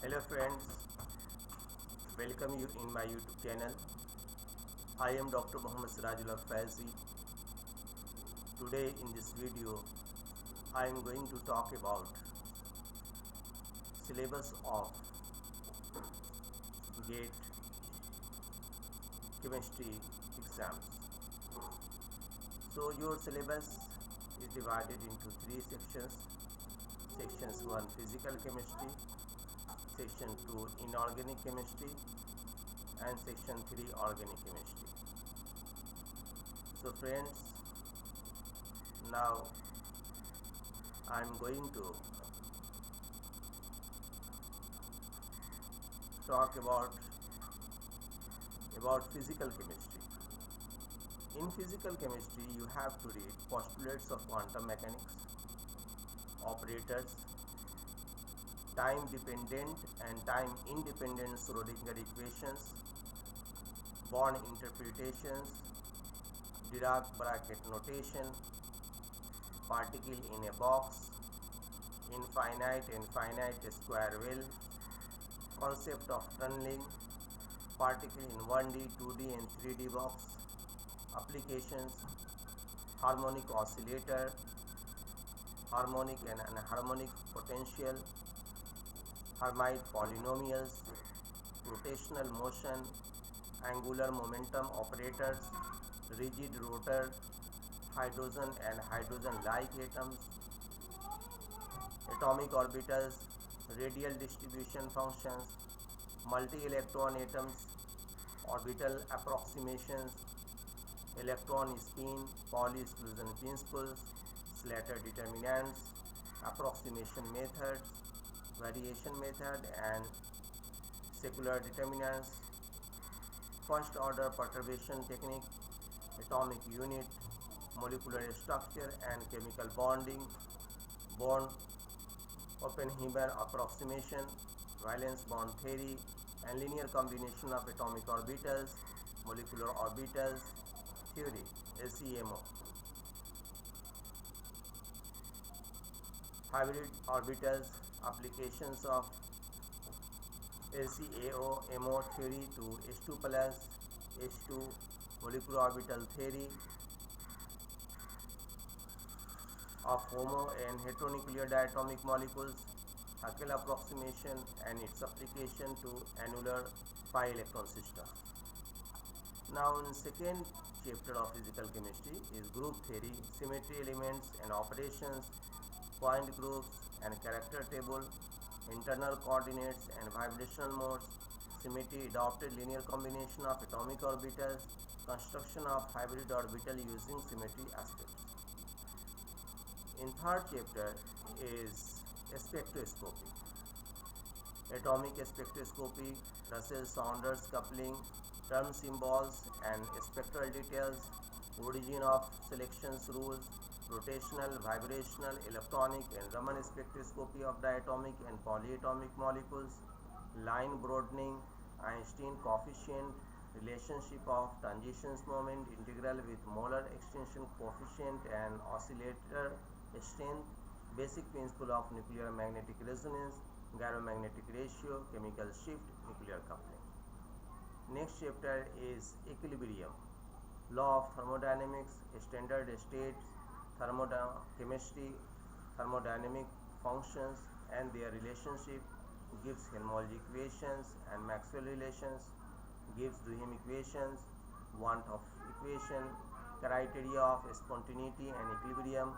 Hello friends, welcome you in my YouTube channel. I am Dr. Muhammad Sirajullah Faizi. Today in this video I am going to talk about syllabus of GATE chemistry exams. So your syllabus is divided into three sections. Sections 1 physical chemistry, section 2 inorganic chemistry, and section 3 organic chemistry. So friends, now I am going to talk about physical chemistry. In physical chemistry you have to read postulates of quantum mechanics, operators, time dependent and time independent Schrodinger equations, Born interpretations, Dirac bracket notation, particle in a box, infinite and finite square well, concept of tunneling, particle in 1D, 2D and 3D box, applications, harmonic oscillator, harmonic and anharmonic potential, Hermite polynomials, rotational motion, angular momentum operators, rigid rotor, hydrogen and hydrogen-like atoms, atomic orbitals, radial distribution functions, multi-electron atoms, orbital approximations, electron spin, Pauli exclusion principles, Slater determinants, approximation methods, variation method and secular determinants, first order perturbation technique, atomic unit, molecular structure and chemical bonding, Born Oppenheimer approximation, valence bond theory and linear combination of atomic orbitals, molecular orbitals theory, LCMO, hybrid orbitals, applications of LCAO-MO theory to H2 plus H2 molecular orbital theory of homo and heteronuclear diatomic molecules, Huckel approximation and its application to annular pi electron system. Now in second chapter of physical chemistry is group theory, symmetry elements and operations, point groups and character table, internal coordinates and vibrational modes, symmetry adopted linear combination of atomic orbitals, construction of hybrid orbital using symmetry aspects. In third chapter is spectroscopy, atomic spectroscopy, Russell-Saunders coupling, term symbols and spectral details, origin of selections rules, rotational, vibrational, electronic and Raman spectroscopy of diatomic and polyatomic molecules, line broadening, Einstein coefficient, relationship of transition moment integral with molar extension coefficient and oscillator strength, basic principle of nuclear magnetic resonance, gyromagnetic ratio, chemical shift, nuclear coupling. Next chapter is equilibrium, law of thermodynamics, standard states, chemistry, thermodynamic functions and their relationship, gives Helmholtz equations and Maxwell relations, gives Duhem equations, want of equation, criteria of spontaneity and equilibrium,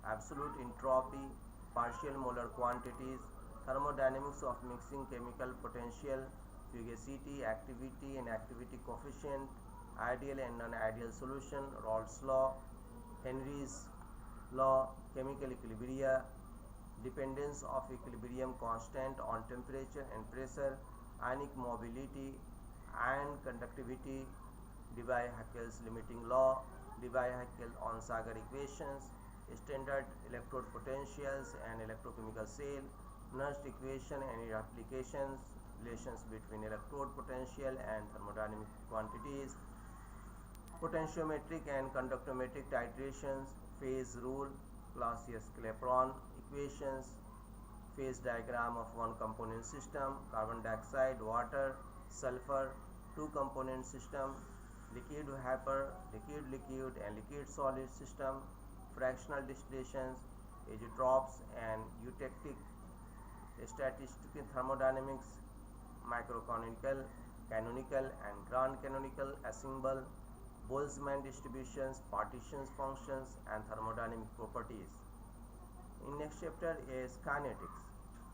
absolute entropy, partial molar quantities, thermodynamics of mixing chemical potential, fugacity, activity and activity coefficient, ideal and non-ideal solution, Raoult's law, Henry's law, chemical equilibria, dependence of equilibrium constant on temperature and pressure, ionic mobility and conductivity, Debye-Hackel's limiting law, Debye-Hackel-Onsager equations, standard electrode potentials and electrochemical cell, Nernst equation and its applications, relations between electrode potential and thermodynamic quantities, potentiometric and conductometric titrations, phase rule, Clausius-Clapeyron equations, phase diagram of one component system, carbon dioxide, water, sulfur, two component system, liquid vapor, liquid liquid and liquid solid system, fractional distillations, azeotropes and eutectic, statistical thermodynamics, microcanonical, canonical and grand canonical, assemble, Boltzmann distributions, partitions functions and thermodynamic properties. In next chapter is kinetics.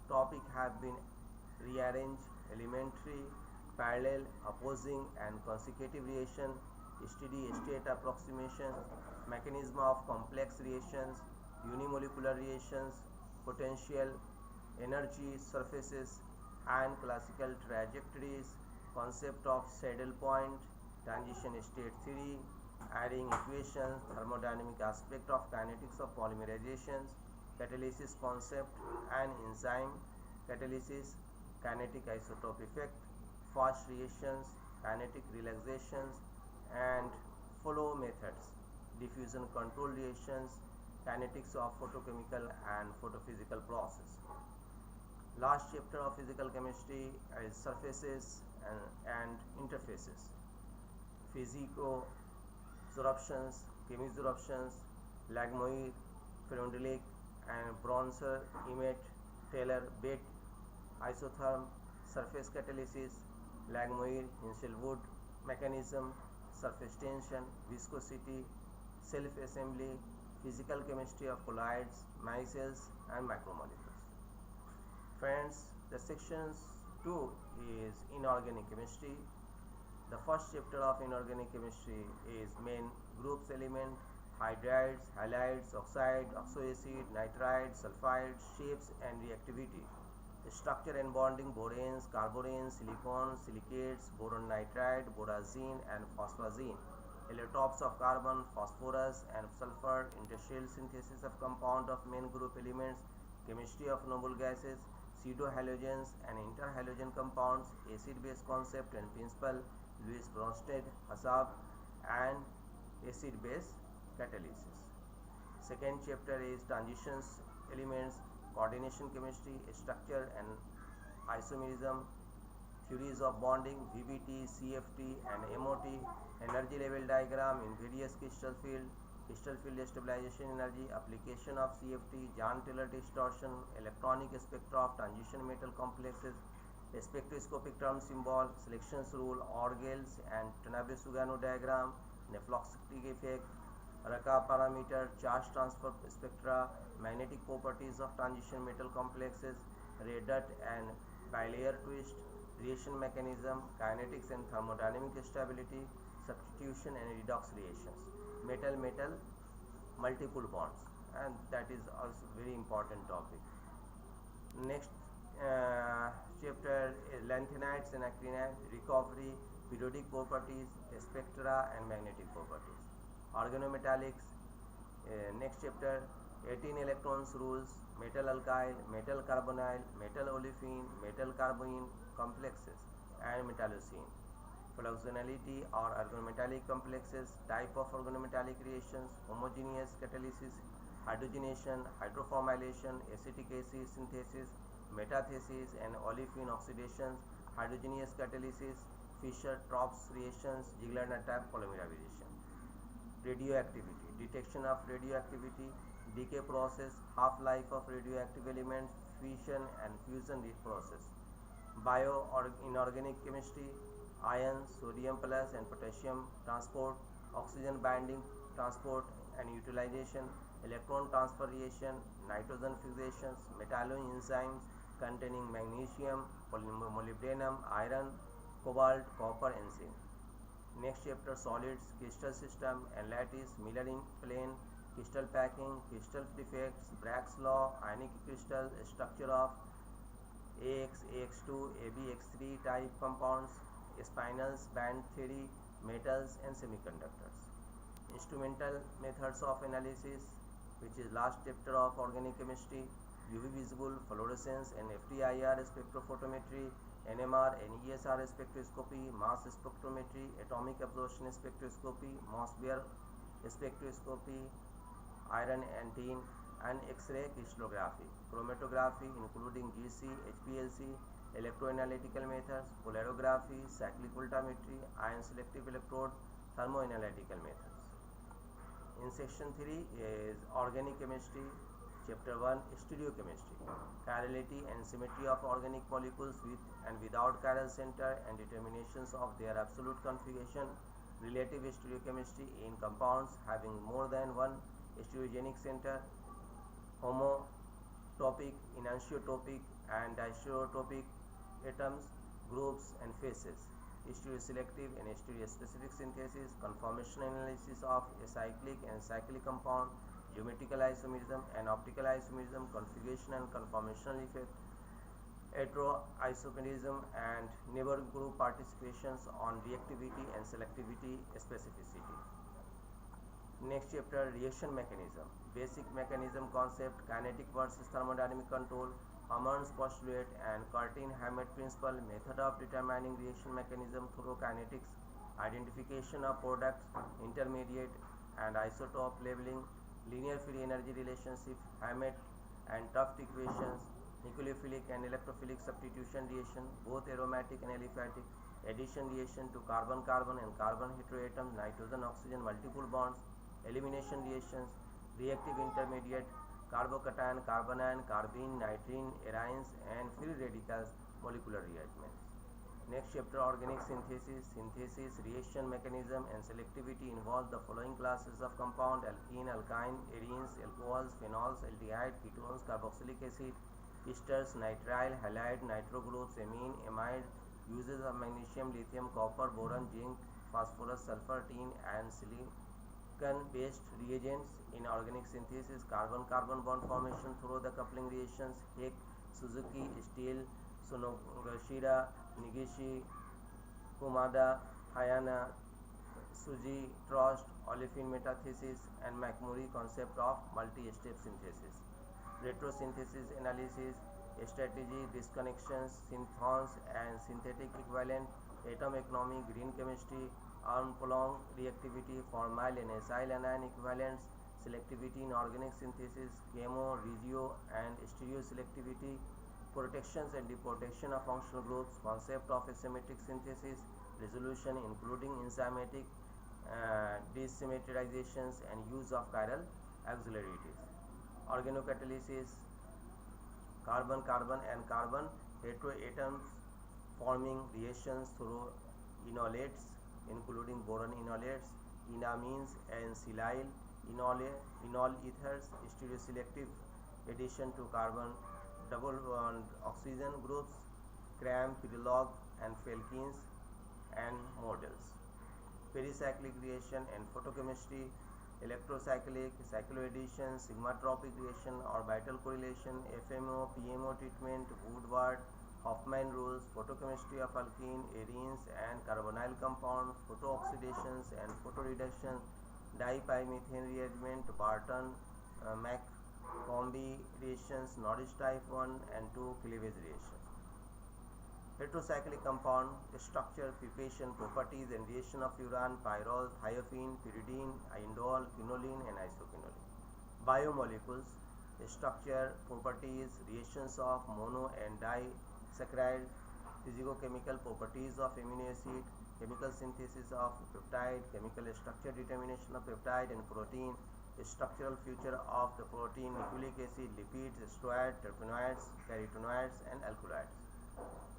Topic have been rearranged, elementary, parallel, opposing and consecutive reaction, steady state approximation, mechanism of complex reactions, unimolecular reactions, potential, energy, surfaces and classical trajectories, concept of saddle point, transition state theory, adding equations, thermodynamic aspect of kinetics of polymerizations, catalysis concept and enzyme, catalysis, kinetic isotope effect, fast reactions, kinetic relaxations and flow methods, diffusion control reactions, kinetics of photochemical and photophysical process. Last chapter of physical chemistry is surfaces and interfaces, physico-sorptions, chemisorptions, Langmuir, Freundlich and Bronzer, Emmett, Taylor, Bate, isotherm, surface catalysis, Langmuir, Hinshelwood, mechanism, surface tension, viscosity, self-assembly, physical chemistry of colloids, micelles and macromolecules. Friends, the sections 2 is inorganic chemistry. The first chapter of inorganic chemistry is main groups element, hydrides, halides, oxide, oxoacid, nitrides, sulfides, shapes and reactivity. The structure and bonding, boranes, carboranes, silicones, silicates, boron nitride, borazine and phosphazine. Allotropes of carbon, phosphorus and sulfur, intershell synthesis of compound of main group elements, chemistry of noble gases, pseudo-halogens and interhalogen compounds, acid-base concept and principle, Louis Bronsted, Hassab and acid-base catalysis. Second chapter is transitions elements, coordination chemistry, structure and isomerism, theories of bonding, VBT, CFT and MOT, energy level diagram in various crystal field stabilization energy, application of CFT, Jahn-Taylor distortion, electronic spectra of transition metal complexes, spectroscopic term symbol, selections rule, Orgel's and Tanabe-Sugano diagram, nephloxytic effect, Raka parameter, charge transfer spectra, magnetic properties of transition metal complexes, Redut and bilayer twist, reaction mechanism, kinetics and thermodynamic stability, substitution and redox reactions, metal multiple bonds, and that is also very important topic. Next chapter is lanthanides and actinides, recovery, periodic properties, spectra and magnetic properties. Organometallics, next chapter, 18 electrons rules, metal alkyl, metal carbonyl, metal olefin, metal carbene complexes and metallocene. Fluxionality or organometallic complexes, type of organometallic reactions, homogeneous catalysis, hydrogenation, hydroformylation, acetic acid synthesis, metathesis and olefin oxidations, hydrogenous catalysis, Fischer-Tropsch reactions, Ziegler-Natta polymerization. Radioactivity, detection of radioactivity, decay process, half-life of radioactive elements, fission and fusion process. Bio or inorganic chemistry, ions, sodium plus and potassium transport, oxygen binding transport and utilization, electron transfer reaction, nitrogen fixations, metalloenzymes containing magnesium, molybdenum, iron, cobalt, copper and zinc. Next chapter, solids, crystal system and lattice, Miller plane, crystal packing, crystal defects, Bragg's law, ionic crystal, structure of AX, AX2, ABX3 type compounds, spinels, band theory, metals and semiconductors. Instrumental methods of analysis, which is last chapter of organic chemistry, UV visible, fluorescence and FTIR spectrophotometry, NMR and ESR spectroscopy, mass spectrometry, atomic absorption spectroscopy, Mossberg spectroscopy, iron and tin, and X-ray crystallography. chromatography including GC, HPLC, electroanalytical methods, polarography, cyclic voltammetry, ion selective electrode, thermoanalytical methods. In section 3 is organic chemistry, chapter 1 stereochemistry, chirality and symmetry of organic molecules with and without chiral center and determinations of their absolute configuration, relative stereochemistry in compounds having more than one stereogenic center, homotopic, enantiotopic and distereotopic atoms, groups and phases, stereoselective and stereospecific synthesis, conformational analysis of a cyclic and cyclic compound, geometrical isomerism and optical isomerism, configuration and conformational effect, heteroisomerism and neighbor group participations on reactivity and selectivity specificity. Next chapter, reaction mechanism, basic mechanism concept, kinetic versus thermodynamic control, Hammond's postulate and Curtin-Hammett principle, method of determining reaction mechanism through kinetics, identification of products, intermediate and isotope labeling, linear free energy relationship, Hammett and Tufte equations, nucleophilic and electrophilic substitution reaction, both aromatic and aliphatic, addition reaction to carbon-carbon and carbon heteroatoms, nitrogen-oxygen multiple bonds, elimination reactions, reactive intermediate, carbocation, carbanion, carbene, nitrene, arynes and free radicals, molecular rearrangements. Next chapter, organic synthesis. Synthesis, reaction mechanism and selectivity involve the following classes of compound: alkene, alkyne, arenes, alcohols, phenols, aldehyde, ketones, carboxylic acid, esters, nitrile, halide, nitro groups, amine, amide, uses of magnesium, lithium, copper, boron, zinc, phosphorus, sulfur, tin and silicon-based reagents. In organic synthesis, carbon-carbon bond formation through the coupling reactions, Heck, Suzuki, Steele, Sonogashira, Nigishi, Kumada, Hayana, Suji, Trost, olefin metathesis and McMurray concept of multi-step synthesis. Retrosynthesis analysis, strategy, disconnections, synthons and synthetic equivalent, atom economy, green chemistry, unprolonged reactivity, formyl and acyl anion equivalents, selectivity in organic synthesis, chemo, regio and stereoselectivity, protections and deprotection of functional groups, concept of asymmetric synthesis, resolution including enzymatic desymmetrizations and use of chiral auxiliaries. Organocatalysis, carbon-carbon and carbon heteroatoms forming reactions through enolates including boron enolates, enamines and silyl enol ethers, stereoselective addition to carbon double bond oxygen groups, Cram, Pirilog and Felkins and models. Pericyclic reaction and photochemistry, electrocyclic, cycloaddition, sigmatropic reaction, orbital correlation, FMO, PMO treatment, Woodward, Hofmann rules, photochemistry of alkene, arenes and carbonyl compounds, photooxidations and photoreduction, dipyrmethane rearrangement, Barton, McCombie reactions, Norris type 1 and 2 cleavage reactions. Heterocyclic compound, structure, preparation, properties and reaction of furan, pyrrole, thiophene, pyridine, indole, quinoline and isoquinoline. Biomolecules, structure, properties, reactions of mono and disaccharide, physicochemical properties of amino acid, chemical synthesis of peptide, chemical structure determination of peptide and protein, structural feature of the protein, nucleic acid, lipids, steroids, terpenoids, carotenoids and alkaloids.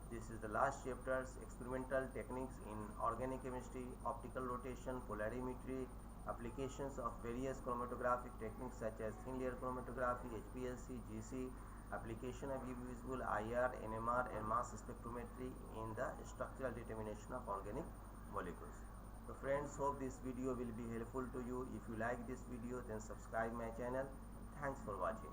This is the last chapters, experimental techniques in organic chemistry, optical rotation, polarimetry, applications of various chromatographic techniques such as thin layer chromatography, HPLC, GC, application of visible IR, NMR and mass spectrometry in the structural determination of organic molecules. So friends, hope this video will be helpful to you. If you like this video, then subscribe my channel. Thanks for watching.